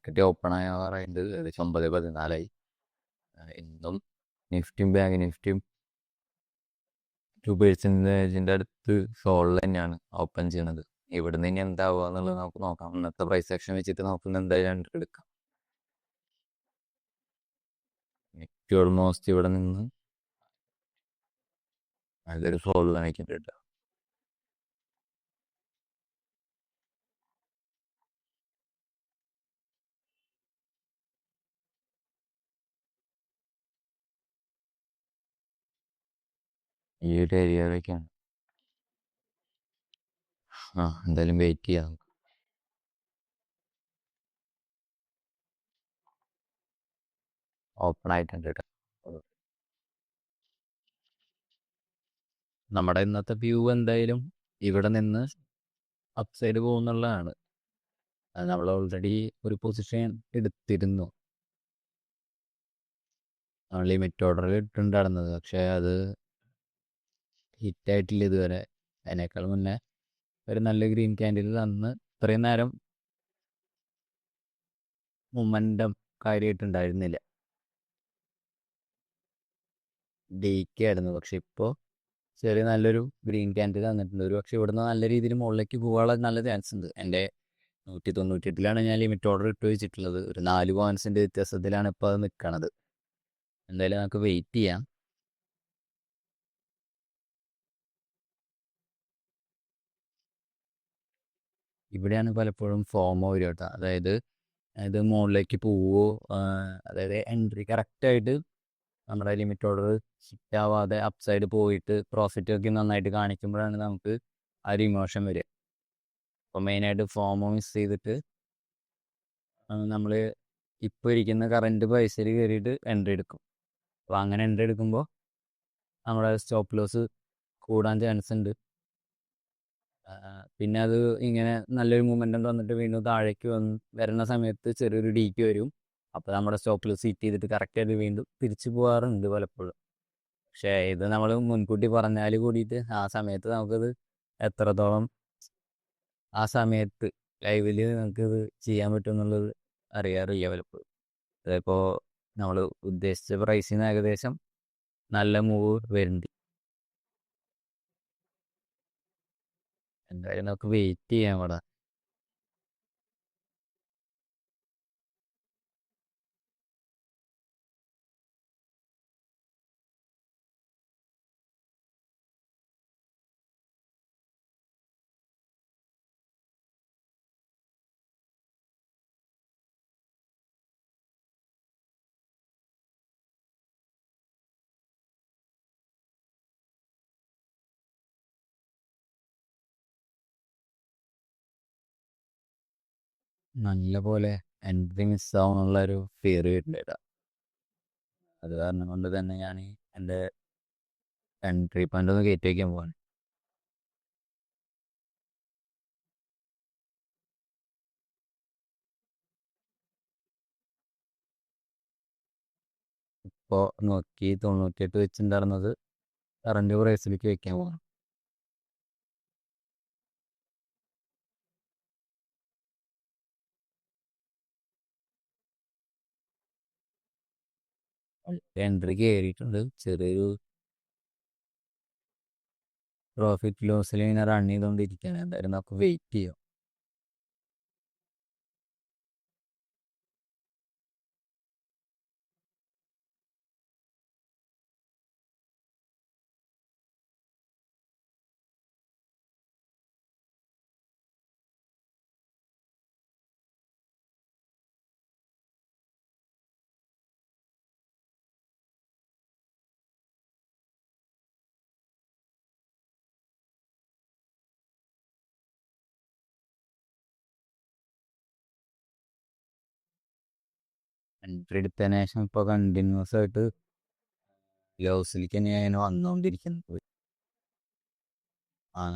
Market open ആവാറായിട്ട് ഏകദേശം 9:14 ഇന്നും നിഫ്റ്റിയും bank നിഫ്റ്റിയും 2% അടുത്ത് സോളിൽ തന്നെയാണ് ഓപ്പൺ ചെയ്യണത്. ഇവിടുന്ന് ഇനി എന്താവുക എന്നുള്ളത് നമുക്ക് നോക്കാം. ഇന്നത്തെ പ്രൈസ് സെക്ഷൻ വെച്ചിട്ട് നമുക്ക് എന്തായാലും എടുക്കാം. നിഫ്റ്റി ഓൾമോസ്റ്റ് ഇവിടെ നിന്ന് നല്ലൊരു സോളിൽ നിൽക്കുന്നുണ്ട്. ഈ ഒരു ഏരിയയിലേക്കാണ്. എന്തായാലും വെയിറ്റ് ചെയ്യാം. ഓപ്പൺ ആയിട്ടുണ്ട് കേട്ടോ. നമ്മുടെ ഇന്നത്തെ വ്യൂ എന്തായാലും ഇവിടെ നിന്ന് അപ്സൈഡ് പോകുന്നുള്ളതാണ്. നമ്മൾ ഓൾറെഡി ഒരു പൊസിഷൻ എടുത്തിരുന്നു. ലിമിറ്റ് ഓർഡറിൽ ഇട്ടുണ്ടായിരുന്നത്, പക്ഷേ അത് ഹിറ്റായിട്ടില്ല ഇതുവരെ. അതിനേക്കാൾ മുന്നേ ഒരു നല്ല ഗ്രീൻ ക്യാൻഡിൽ തന്ന് ഇത്രയും നേരം മൊമെൻറ്റം കാര്യമായിട്ടുണ്ടായിരുന്നില്ല, ഡേക്ക് ആയിരുന്നു. പക്ഷെ ഇപ്പോൾ ചെറിയ നല്ലൊരു ഗ്രീൻ ക്യാൻഡിൽ തന്നിട്ടുണ്ട്. ഒരു പക്ഷെ ഇവിടുന്ന് നല്ല രീതിയിൽ മുകളിലേക്ക് പോകാനുള്ള നല്ല ചാൻസ് ഉണ്ട്. എൻ്റെ 198ലാണ് ഞാൻ ലിമിറ്റ് ഓർഡർ ഇട്ട് വെച്ചിട്ടുള്ളത്. ഒരു 4 പോയിൻസിൻ്റെ വ്യത്യാസത്തിലാണ് ഇപ്പോൾ അത് നിൽക്കണത്. എന്തായാലും നമുക്ക് വെയിറ്റ് ചെയ്യാം. ഇവിടെയാണ് പലപ്പോഴും ഫോമോ വരിക കേട്ടോ. അതായത് ഇത് മുകളിലേക്ക് പോവോ, അതായത് എൻട്രി കറക്റ്റായിട്ട് നമ്മുടെ ലിമിറ്റ് ഓർഡർ ഹിറ്റ് ആവാതെ അപ്സൈഡ് പോയിട്ട് പ്രോഫിറ്റ് ഒക്കെ നന്നായിട്ട് കാണിക്കുമ്പോഴാണ് നമുക്ക് ആ ഒരു ഇമോഷൻ വരിക. അപ്പോൾ മെയിനായിട്ട് ഫോമോ മിസ് ചെയ്തിട്ട് നമ്മൾ ഇപ്പോൾ ഇരിക്കുന്ന കറൻറ്റ് പൈസയിൽ കയറിയിട്ട് എൻട്രി എടുക്കും. അപ്പോൾ അങ്ങനെ എൻട്രി എടുക്കുമ്പോൾ നമ്മുടെ സ്റ്റോപ്പ് ലോസ് കൂടാൻ ചാൻസ് ഉണ്ട്. പിന്നെ അത് ഇങ്ങനെ നല്ലൊരു മൂവ്മെൻറ്റം തന്നിട്ട് വീണ്ടും താഴേക്ക് വരുന്ന സമയത്ത് ചെറിയൊരു ഡീക്ക് വരും. അപ്പോൾ നമ്മുടെ സ്റ്റോപ്പ് ലോസ് ഹിറ്റ് ചെയ്തിട്ട് കറക്റ്റായിട്ട് വീണ്ടും തിരിച്ചു പോകാറുണ്ട് പലപ്പോഴും. പക്ഷേ ഇത് നമ്മൾ മുൻകൂട്ടി പറഞ്ഞാൽ കൂടിയിട്ട് ആ സമയത്ത് നമുക്കത് എത്രത്തോളം ആ സമയത്ത് ലൈവിൽ നമുക്കിത് ചെയ്യാൻ പറ്റും എന്നുള്ളത് അറിയാറില്ല പലപ്പോഴും. അതിപ്പോൾ നമ്മൾ ഉദ്ദേശിച്ച പ്രൈസിൽ നിന്ന് ഏകദേശം നല്ല മൂവ് വരുന്നുണ്ട്. എന്തായാലും നമുക്ക് വെയിറ്റ് ചെയ്യാം ഇവിടെ. നല്ല പോലെ എൻട്രി മിസ്സാവുന്നുള്ളൊരു ഫിയർ വരുന്നുണ്ട്. അത് കാരണം കൊണ്ട് തന്നെ ഞാൻ എൻ്റെ എൻട്രി പോയിന്റ് ഒന്ന് കയറ്റി വയ്ക്കാൻ പോവാണ്. ഇപ്പോൾ നോക്കി 98 വെച്ചിട്ടുണ്ടായിരുന്നത് കറൻറ്റ് പ്രൈസിലേക്ക് വയ്ക്കാൻ പോകണം. എൻട്രി കയറിയിട്ടുണ്ട്. ചെറിയൊരു പ്രോഫിറ്റ് ലോസിൽ ഇങ്ങനെ റൺ ചെയ്തുകൊണ്ടിരിക്കുകയാണ്. എന്തായാലും നമുക്ക് വെയിറ്റ് ചെയ്യാം. എൻട്രി എടുത്തതിന് ശേഷം ഇപ്പോൾ കണ്ടിന്യൂസ് ആയിട്ട് ലോസിലേക്ക് തന്നെയാണ് വന്നുകൊണ്ടിരിക്കുന്നത്.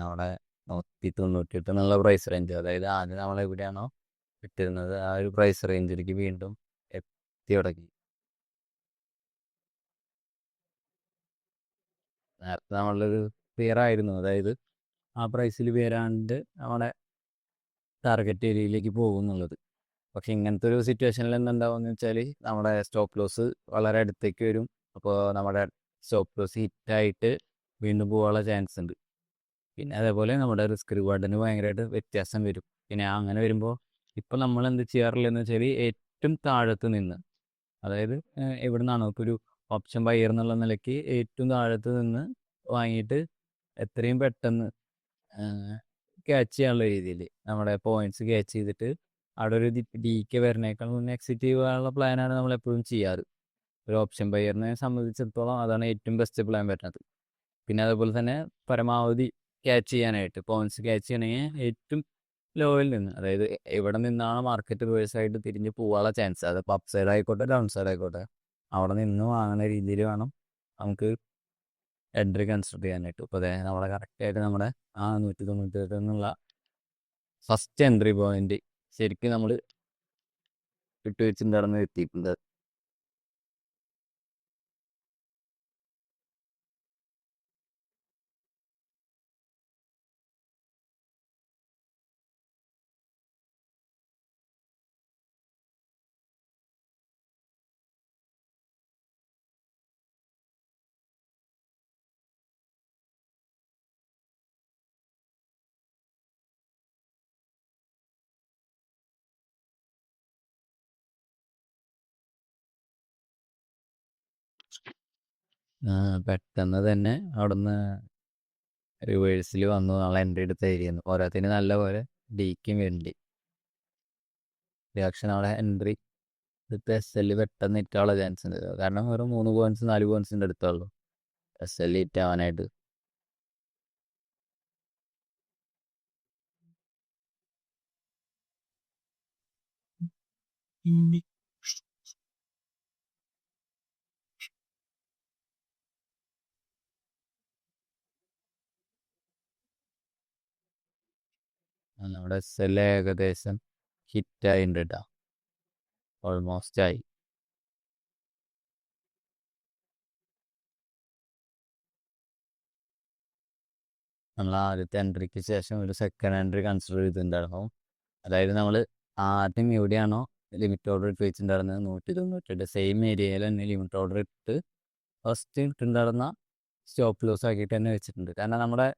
അവിടെ 198 എന്നുള്ള പ്രൈസ് റേഞ്ച്, അതായത് ആദ്യം നമ്മൾ എവിടെയാണോ ഇട്ടിരുന്നത് ആ ഒരു പ്രൈസ് റേഞ്ചിലേക്ക് വീണ്ടും എത്തി തുടങ്ങി. നേരത്തെ നമ്മളൊരു ക്ലിയർ ആയിരുന്നു, അതായത് ആ പ്രൈസിൽ വരാണ്ട് നമ്മുടെ ടാർഗറ്റ് ഏരിയയിലേക്ക് പോകും എന്നുള്ളത്. പക്ഷെ ഇങ്ങനത്തെ ഒരു സിറ്റുവേഷനിൽ എന്തുണ്ടാവുമെന്ന് വെച്ചാൽ നമ്മുടെ സ്റ്റോപ്പ് ലോസ് വളരെ അടുത്തേക്ക് വരും. അപ്പോൾ നമ്മുടെ സ്റ്റോപ്പ് ലോസ് ഹിറ്റായിട്ട് വീണ്ടും പോകാനുള്ള ചാൻസ് ഉണ്ട്. പിന്നെ അതേപോലെ നമ്മുടെ റിസ്ക് റിവാർഡിന് ഭയങ്കരമായിട്ട് വ്യത്യാസം വരും. പിന്നെ അങ്ങനെ വരുമ്പോൾ ഇപ്പം നമ്മൾ എന്ത് ചെയ്യാറില്ലെന്ന് വെച്ചാൽ ഏറ്റവും താഴത്ത് നിന്ന്, അതായത് എവിടെ നിന്നാണോ ഇപ്പോൾ ഒരു ഓപ്ഷൻ ബയർ എന്നുള്ള നിലയ്ക്ക് ഏറ്റവും താഴത്ത് നിന്ന് വാങ്ങിയിട്ട് എത്രയും പെട്ടെന്ന് ക്യാച്ച് ചെയ്യാനുള്ള രീതിയിൽ നമ്മുടെ പോയിന്റ്സ് ക്യാച്ച് ചെയ്തിട്ട് അവിടെ ഒരു ഡിക്ക് വരുന്നേക്കാൾ മുന്നേ എക്സിറ്റ് ചെയ്യാനുള്ള പ്ലാനാണ് നമ്മൾ എപ്പോഴും ചെയ്യാറ്. ഒരു ഓപ്ഷൻ ബയറിനെ സംബന്ധിച്ചിടത്തോളം അതാണ് ഏറ്റവും ബെസ്റ്റ് പ്ലാൻ വരുന്നത്. പിന്നെ അതുപോലെ തന്നെ പരമാവധി ക്യാച്ച് ചെയ്യാനായിട്ട് പോയിന്റ്സ് ക്യാച്ച് ചെയ്യണമെങ്കിൽ ഏറ്റവും ലോയിൽ നിന്ന്, അതായത് എവിടെ നിന്നാണ് മാർക്കറ്റ് റിവേഴ്സ് ആയിട്ട് തിരിഞ്ഞ് പോകാനുള്ള ചാൻസ്, അതിപ്പോൾ അപ്പ് സൈഡ് ആയിക്കോട്ടെ ഡൗൺ സൈഡ് ആയിക്കോട്ടെ, അവിടെ നിന്ന് വാങ്ങുന്ന രീതിയിൽ വേണം നമുക്ക് എൻട്രി കൺസിഡർ ചെയ്യാനായിട്ട്. ഇപ്പോൾ അതെ നമ്മളെ കറക്റ്റായിട്ട് നമ്മുടെ 198 എന്നുള്ള ഫസ്റ്റ് എൻട്രി പോയിന്റ് ശരിക്കും നമ്മൾ വിട്ടുവീഴ്ച നടന്ന് എത്തിയിട്ടുണ്ട്. പെട്ടെന്ന് തന്നെ അവിടുന്ന് റിവേഴ്സിൽ വന്നു നമ്മളെ എൻട്രി എടുത്ത് തരികയെന്ന് ഓരോത്തിന് നല്ല പോലെ ഡിക്കും വേണ്ടി റിയാക്ഷൻ അവിടെ എൻട്രി എടുത്ത് എസ് എൽ പെട്ടെന്ന് ഇറ്റാനുള്ള ചാൻസ് ഉണ്ട്. കാരണം വെറും 3 പോയിന്റ്സ് 4 പോയിന്റ്സിൻ്റെ അടുത്തുള്ളൂ എസ് എൽ ഹിറ്റ് ആവാനായിട്ട്. നമ്മുടെ എസ് എൽ ഏകദേശം ഹിറ്റായിട്ടുണ്ട് കേട്ടോ, ഓൾമോസ്റ്റ് ആയി. നമ്മൾ ആദ്യത്തെ എൻട്രിക്ക് ശേഷം ഒരു സെക്കൻഡ് എൻട്രി കൺസിഡർ ചെയ്തിട്ടുണ്ടായിരുന്നു. അതായത് നമ്മൾ ആദ്യം എവിടെയാണോ ലിമിറ്റ് ഓർഡർ ഇട്ട് വെച്ചിട്ടുണ്ടായിരുന്നത് 198 സെയിം ഏരിയയിൽ തന്നെ ലിമിറ്റ് ഓർഡർ ഇട്ട് ഫസ്റ്റ് ഇട്ടുണ്ടായിരുന്ന സ്റ്റോപ്പ് ലോസ് ആക്കിയിട്ട് തന്നെ വെച്ചിട്ടുണ്ട്. കാരണം നമ്മുടെ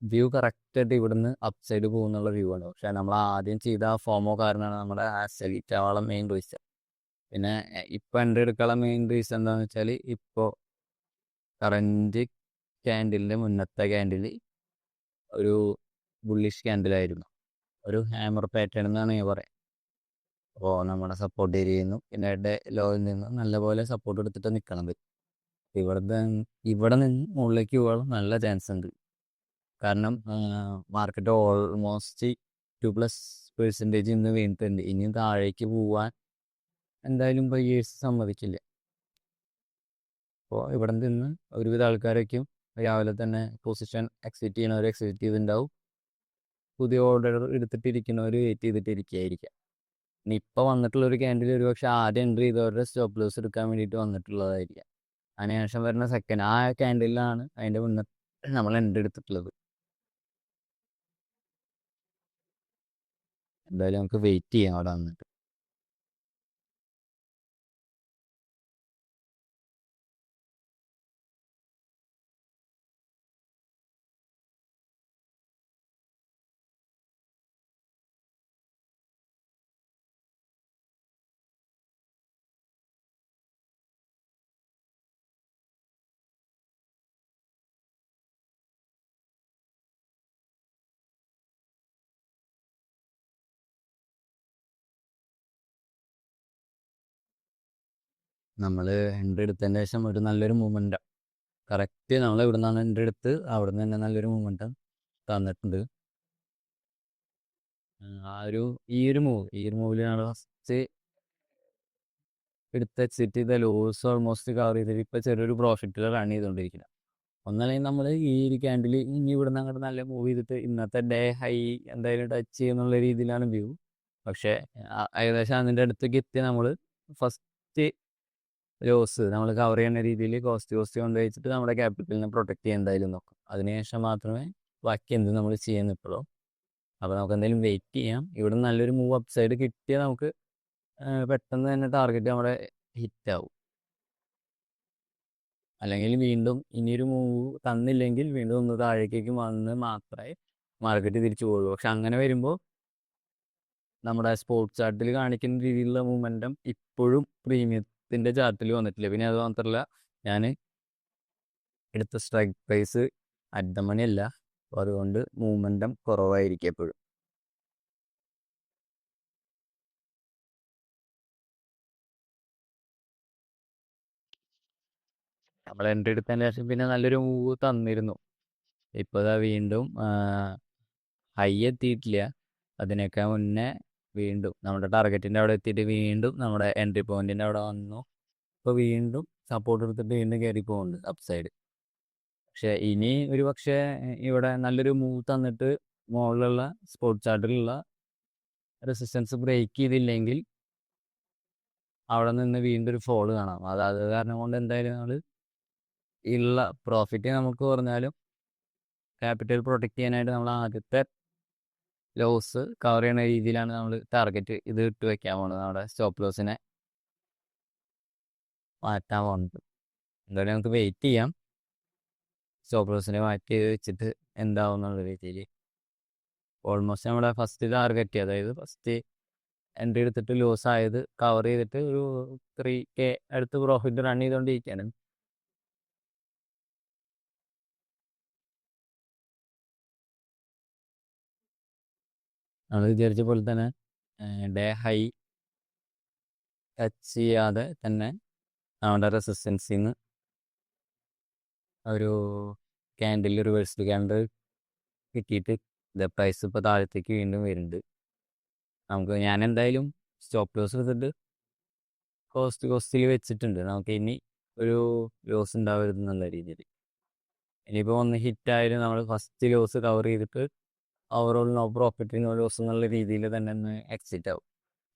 വ്യൂ കറക്റ്റായിട്ട് ഇവിടുന്ന് അപ്പ് സൈഡ് പോകുന്നുള്ള വ്യൂ ആണ്. പക്ഷെ നമ്മൾ ആദ്യം ചെയ്ത ആ ഫോമോ കാരണമാണ് നമ്മുടെ ആ സെലക്ട് ആവാനുള്ള മെയിൻ റീസൺ. പിന്നെ ഇപ്പോൾ എൻട്രി എടുക്കാനുള്ള മെയിൻ റീസൺ എന്താണെന്ന് വെച്ചാൽ ഇപ്പോൾ കറൻറ്റ് ക്യാൻഡിലിൻ്റെ മുന്നത്തെ ക്യാൻഡിൽ ഒരു ബുള്ളിഷ് ക്യാൻഡിലായിരുന്നു, ഒരു ഹാമർ പാറ്റേൺ എന്നാണ് ഞാൻ പറയാം. അപ്പോൾ നമ്മുടെ സപ്പോർട്ട് ഏരിയയിൽ നിന്നും പിന്നെ ലോയിൽ നിന്നും നല്ലപോലെ സപ്പോർട്ട് എടുത്തിട്ട് നിൽക്കണത്. ഇവിടെ നിന്ന് മുകളിലേക്ക് പോകാൻ നല്ല ചാൻസ് ഉണ്ട്. കാരണം മാർക്കറ്റ് ഓൾമോസ്റ്റ് 2+% ഇന്ന് വീണിട്ടുണ്ട്. ഇനിയും താഴേക്ക് പോവാൻ എന്തായാലും ബയേഴ്സ് സമ്മതിക്കില്ല. അപ്പോൾ ഇവിടെ നിന്ന് ഒരുവിധ ആൾക്കാരൊക്കെയും രാവിലെ തന്നെ പൊസിഷൻ എക്സിറ്റ് ചെയ്യണവർ എക്സിറ്റ് ചെയ്തിട്ടുണ്ടാവും, പുതിയ ഓർഡർ എടുത്തിട്ടിരിക്കുന്നവർ വെയിറ്റ് ചെയ്തിട്ടിരിക്കുകയായിരിക്കാം. ഇനി ഇപ്പോൾ വന്നിട്ടുള്ള ഒരു ക്യാൻഡിൽ ഒരുപക്ഷെ ആദ്യം എൻട്രി ചെയ്തവരുടെ സ്റ്റോപ്പ് ലോസ് എടുക്കാൻ വേണ്ടിയിട്ട് വന്നിട്ടുള്ളതായിരിക്കാം. അതിനുശേഷം വരുന്ന സെക്കൻഡ് ആ ക്യാൻഡിലാണ് അതിൻ്റെ മുന്നേ നമ്മൾ എൻട്രി എടുത്തിട്ടുള്ളത്. എന്തായാലും നമുക്ക് വെയിറ്റ് ചെയ്യാം അവിടെ വന്നിട്ട്. നമ്മൾ എൻട്രി എടുത്തതിന് ശേഷം ഒരു നല്ലൊരു മൂവ്മെൻറ്റ് കറക്റ്റ് നമ്മൾ ഇവിടെ നിന്നാണ് എൻട്രി എടുത്ത് അവിടെ നിന്ന് തന്നെ നല്ലൊരു മൂവ്മെൻറ്റ് തന്നിട്ടുണ്ട്. ഈ ഒരു മൂവിൽ ഞങ്ങൾ ഫസ്റ്റ് എടുത്ത് എക്സിറ്റ് ചെയ്ത ലോസ് ഓൾമോസ്റ്റ് കവർ ചെയ്തിട്ട് ഇപ്പോൾ ചെറിയൊരു പ്രോഫിറ്റിൽ റൺ ചെയ്തുകൊണ്ടിരിക്കുന്നത്. ഒന്നല്ലെങ്കിൽ നമ്മൾ ഈ ഒരു ക്യാൻഡിൽ ഇനി ഇവിടെ നിന്ന് അങ്ങോട്ട് നല്ല മൂവ് ചെയ്തിട്ട് ഇന്നത്തെ ഡേ ഹൈ എന്തായാലും ടച്ച് ചെയ്യുന്നുള്ള രീതിയിലാണ് വ്യൂ. പക്ഷേ ഏകദേശം അതിൻ്റെ അടുത്തേക്ക് എത്തി നമ്മൾ ഫസ്റ്റ് ലോസ് നമ്മൾ കവർ ചെയ്യുന്ന രീതിയിൽ കോസ്റ്റ് കൊണ്ട് വെച്ചിട്ട് നമ്മുടെ ക്യാപിറ്റലിനെ പ്രൊട്ടക്ട് ചെയ്യാൻ എന്തായാലും നോക്കും. അതിനുശേഷം മാത്രമേ ബാക്കി എന്ത് നമ്മൾ ചെയ്യാൻ നിൽക്കുള്ളൂ. അപ്പോൾ നമുക്ക് എന്തായാലും വെയിറ്റ് ചെയ്യാം. ഇവിടെ നല്ലൊരു മൂവ് അപ്പ് സൈഡ് കിട്ടിയാൽ നമുക്ക് പെട്ടെന്ന് തന്നെ ടാർഗറ്റ് നമ്മുടെ ഹിറ്റാവും. അല്ലെങ്കിൽ വീണ്ടും ഇനിയൊരു മൂവ് തന്നില്ലെങ്കിൽ വീണ്ടും ഒന്ന് താഴേക്കേക്ക് വന്ന് മാത്രമേ മാർക്കറ്റ് തിരിച്ചു പോകുള്ളൂ. പക്ഷെ അങ്ങനെ വരുമ്പോൾ നമ്മുടെ സ്പോർട്സ് ചാർട്ടിൽ കാണിക്കുന്ന രീതിയിലുള്ള മൂവ്മെൻറ്റം ഇപ്പോഴും പ്രീമിയത്തിൻ്റെ ചാർട്ടിൽ വന്നിട്ടില്ല. പിന്നെ അത് മാത്രമല്ല, ഞാൻ എടുത്ത strike price at the money അല്ല, അപ്പോൾ അതുകൊണ്ട് മൂവ്മെൻറ്റം കുറവായിരിക്കും എപ്പോഴും. നമ്മൾ എൻ്റെ എടുത്തതിന് ശേഷം പിന്നെ നല്ലൊരു മൂവ് തന്നിരുന്നു. ഇപ്പോൾ ഇതാ വീണ്ടും ഹൈ എത്തിയിട്ടില്ല, അതിനൊക്കെ മുന്നേ വീണ്ടും നമ്മുടെ ടാർഗറ്റിൻ്റെ അവിടെ എത്തിയിട്ട് വീണ്ടും നമ്മുടെ എൻട്രി പോയിന്റിൻ്റെ അവിടെ വന്നു. ഇപ്പോൾ വീണ്ടും സപ്പോർട്ട് എടുത്തിട്ട് വീണ്ടും കയറി പോകുന്നുണ്ട് അപ്സൈഡ്. പക്ഷെ ഇനി ഒരു പക്ഷേ ഇവിടെ നല്ലൊരു മൂവ് തന്നിട്ട് മുകളിലുള്ള സ്പോർട്സ് ചാർട്ടിലുള്ള റെസിസ്റ്റൻസ് ബ്രേക്ക് ചെയ്തില്ലെങ്കിൽ അവിടെ നിന്ന് വീണ്ടും ഒരു ഫോള് കാണാം. അത് കാരണം കൊണ്ട് എന്തായാലും നമ്മൾ ഉള്ള പ്രോഫിറ്റ് നമുക്ക് പറഞ്ഞാലും ക്യാപിറ്റൽ പ്രൊട്ടക്ട് ചെയ്യാനായിട്ട് നമ്മൾ ആദ്യത്തെ ലോസ് കവർ ചെയ്യുന്ന രീതിയിലാണ് നമ്മൾ ടാർഗറ്റ് ഇത് ഇട്ട് വെക്കാൻ പോകുന്നത്. നമ്മുടെ സ്റ്റോപ്പ് ലോസിനെ മാറ്റാൻ പോകുന്നത്. എന്തായാലും നമുക്ക് വെയിറ്റ് ചെയ്യാം, സ്റ്റോപ്പ് ലോസിനെ മാറ്റി വെച്ചിട്ട് എന്താവും എന്നുള്ള രീതിയിൽ. ഓൾമോസ്റ്റ് നമ്മുടെ ഫസ്റ്റ് ടാർഗറ്റ്, അതായത് ഫസ്റ്റ് എൻട്രി എടുത്തിട്ട് ലോസ് ആയത് കവർ ചെയ്തിട്ട് ഒരു 3K അടുത്ത് പ്രോഫിറ്റ് റൺ ചെയ്തുകൊണ്ടിരിക്കുകയാണ്. നമ്മൾ വിചാരിച്ച പോലെ തന്നെ ഡേ ഹൈ ടച്ച് ചെയ്യാതെ തന്നെ നമ്മുടെ റെസിസ്റ്റൻസിൽ നിന്ന് ഒരു ക്യാൻഡിൽ, റിവേഴ്സ്ഡ് ക്യാൻഡിൽ കിട്ടിയിട്ട് പ്രൈസ് ഇപ്പോൾ താഴത്തേക്ക് വീണ്ടും വരുന്നുണ്ട്. ഞാൻ എന്തായാലും സ്റ്റോപ്പ് ലോസ് എടുത്തിട്ട് കോസ്റ്റിൽ വെച്ചിട്ടുണ്ട്. നമുക്ക് ഇനി ഒരു ലോസ് ഉണ്ടാവരുത് എന്നുള്ള രീതിയിൽ. ഇനിയിപ്പോൾ ഒന്ന് ഹിറ്റായാലും നമ്മൾ ഫസ്റ്റ് ലോസ് കവർ ചെയ്തിട്ട് overall no profit no loss എന്നുള്ള രീതിയിൽ തന്നെ ഒന്ന് എക്സിറ്റ് ആവും.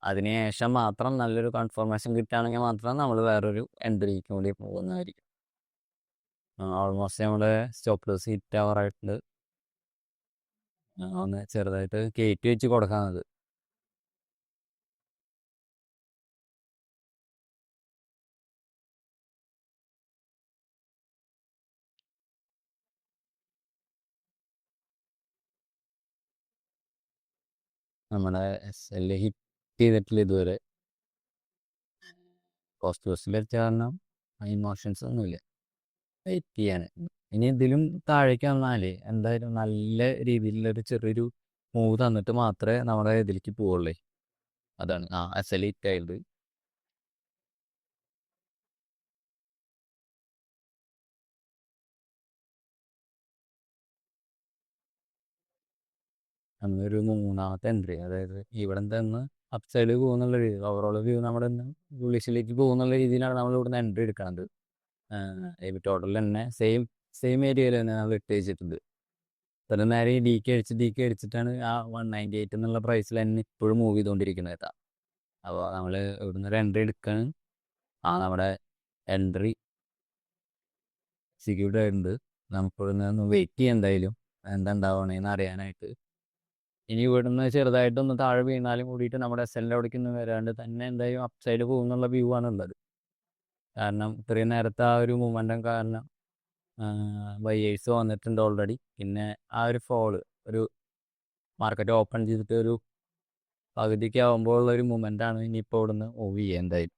അതിനുശേഷം മാത്രം നല്ലൊരു കൺഫർമേഷൻ കിട്ടുകയാണെങ്കിൽ മാത്രം നമ്മൾ വേറൊരു എൻട്രിക്ക് കൂടി പോകുന്നതായിരിക്കും. ഓൾമോസ്റ്റ് നമ്മുടെ സ്റ്റോപ്പ് ലോസ് ഹിറ്റ് ആവാറായിട്ടുണ്ട്. ഒന്ന് ചെറുതായിട്ട് കയറ്റി വെച്ച് കൊടുക്കാന്നത്. നമ്മുടെ SL ഹിറ്റ് ചെയ്തിട്ടില്ല ഇതുവരെ. കോസ്റ്റ് ലോസിൽ വെച്ച കാരണം ഇമോഷൻസ് ഒന്നുമില്ല, വെയിറ്റ് ചെയ്യാണ്. ഇനി ഇതിലും താഴേക്ക് വന്നാൽ എന്തായാലും നല്ല രീതിയിലുള്ളൊരു ചെറിയൊരു മൂവ് തന്നിട്ട് മാത്രമേ നമ്മുടെ ഇതിലേക്ക് പോവുള്ളൂ. അതാണ് SL ഹിറ്റ് ആയത്. അന്നൊരു മൂന്നാമത്തെ എൻട്രി, അതായത് ഇവിടെ നിന്ന് അപ്സൈഡ് പോകുന്നുള്ള രീതി, ഓവറോൾ വ്യൂ നമ്മുടെ ബുള്ളിഷിലേക്ക് പോകുന്നുള്ള രീതിയിലാണ് നമ്മൾ ഇവിടുന്ന് എൻട്രി എടുക്കുന്നത്. ടോട്ടൽ തന്നെ സെയിം ഏരിയയിൽ തന്നെ നമ്മൾ ഇട്ട് വെച്ചിട്ടുണ്ട്. ഇത്ര നേരം ഈ ഡി കെ അടിച്ചിട്ടാണ് ആ 198 എന്നുള്ള പ്രൈസിൽ തന്നെ ഇപ്പോഴും മൂവ് ചെയ്തുകൊണ്ടിരിക്കുന്നത് കേട്ടോ. അപ്പോൾ നമ്മൾ ഇവിടുന്ന് ഒരു എൻട്രി എടുക്കാൻ നമ്മുടെ എൻട്രി എക്സിക്യൂട്ട് ആയിട്ടുണ്ട്. നമുക്ക് ഇവിടുന്ന് ഒന്ന് വെയിറ്റ് ചെയ്യാം എന്തായാലും എന്താ ഉണ്ടാവണേന്ന് അറിയാനായിട്ട്. ഇനി ഇവിടുന്ന് ചെറുതായിട്ടൊന്ന് താഴെ വീണാലും കൂടിയിട്ട് നമ്മുടെ SL അവിടേക്കൊന്നും വരാണ്ട് തന്നെ എന്തായാലും അപ്സൈഡ് പോകുന്നുള്ള വ്യൂ ആണ് ഉള്ളത്. കാരണം ഇത്രയും നേരത്തെ ആ ഒരു മൂവ്മെൻറ്റം കാരണം ബയേഴ്സ് വന്നിട്ടുണ്ട് ഓൾറെഡി. പിന്നെ ആ ഒരു ഫോള്, ഒരു മാർക്കറ്റ് ഓപ്പൺ ചെയ്തിട്ട് ഒരു പകുതിക്ക് ആകുമ്പോൾ ഉള്ള ഒരു മൂവ്മെൻ്റാണ് ഇനിയിപ്പോൾ ഇവിടുന്ന് മൂവ് ചെയ്യുക എന്തായാലും.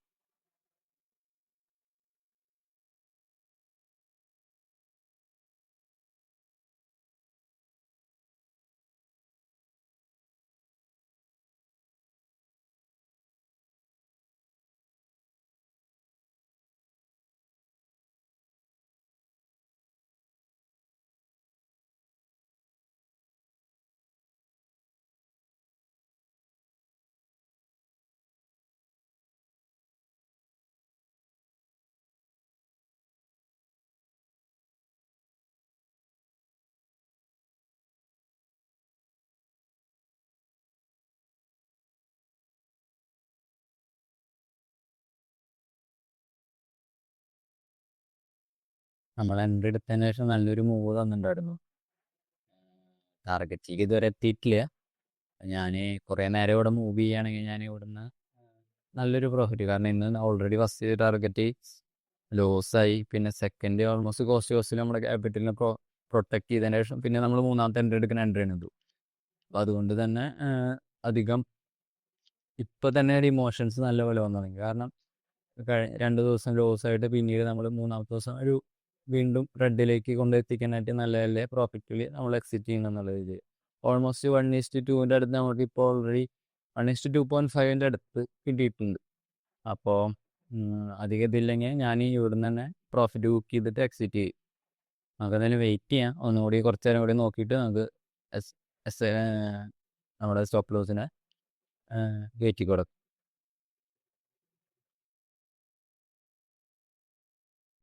നമ്മൾ എൻട്രി എടുത്തതിന് ശേഷം നല്ലൊരു മൂവ് തന്നിട്ടുണ്ടായിരുന്നു. ടാർഗറ്റിലേക്ക് ഇതുവരെ എത്തിയിട്ടില്ല. ഞാൻ കുറേ നേരം ഇവിടെ മൂവ് ചെയ്യുകയാണെങ്കിൽ ഞാൻ ഇവിടുന്ന് നല്ലൊരു പ്രോഫിറ്റ്. കാരണം ഇന്ന് ഓൾറെഡി ഫസ്റ്റ് ടാർഗറ്റ് ലോസായി. പിന്നെ സെക്കൻഡ് ഓൾമോസ്റ്റ് കോസ്റ്റിൽ നമ്മുടെ ക്യാപിറ്റലിനെ പ്രൊട്ടക്ട് ചെയ്തതിന് ശേഷം പിന്നെ നമ്മൾ മൂന്നാമത്തെ എൻട്രി എടുക്കുന്ന എൻട്രിയാണ് ഇത്. അപ്പോൾ അതുകൊണ്ട് തന്നെ അധികം ഇപ്പം തന്നെ ഒരു ഇമോഷൻസ് നല്ലപോലെ വന്നു തുടങ്ങി. കാരണം 2 ദിവസം ലോസായിട്ട് പിന്നീട് നമ്മൾ മൂന്നാമത്തെ ദിവസം വീണ്ടും റെഡിലേക്ക് കൊണ്ടെത്തിക്കാനായിട്ട് നല്ല നല്ല പ്രോഫിറ്റിൽ നമ്മൾ എക്സിറ്റ് ചെയ്യണം എന്നുള്ള രീതിയിൽ ഓൾമോസ്റ്റ് 1:2 അടുത്ത് നമുക്ക് ഇപ്പോൾ ഓൾറെഡി 1:2.5 അടുത്ത് കിട്ടിയിട്ടുണ്ട്. അപ്പോൾ അധികം ഇതില്ലെങ്കിൽ ഞാൻ ഇവിടുന്ന് തന്നെ പ്രോഫിറ്റ് ബുക്ക് ചെയ്തിട്ട് എക്സിറ്റ് ചെയ്യും. നമുക്ക് എന്തായാലും വെയിറ്റ് ചെയ്യാം, ഒന്നുകൂടി കുറച്ച് നേരം കൂടി നോക്കിയിട്ട് നമുക്ക് നമ്മുടെ സ്റ്റോപ്പ് ലോസിനെ കയറ്റി കൊടുക്കാം.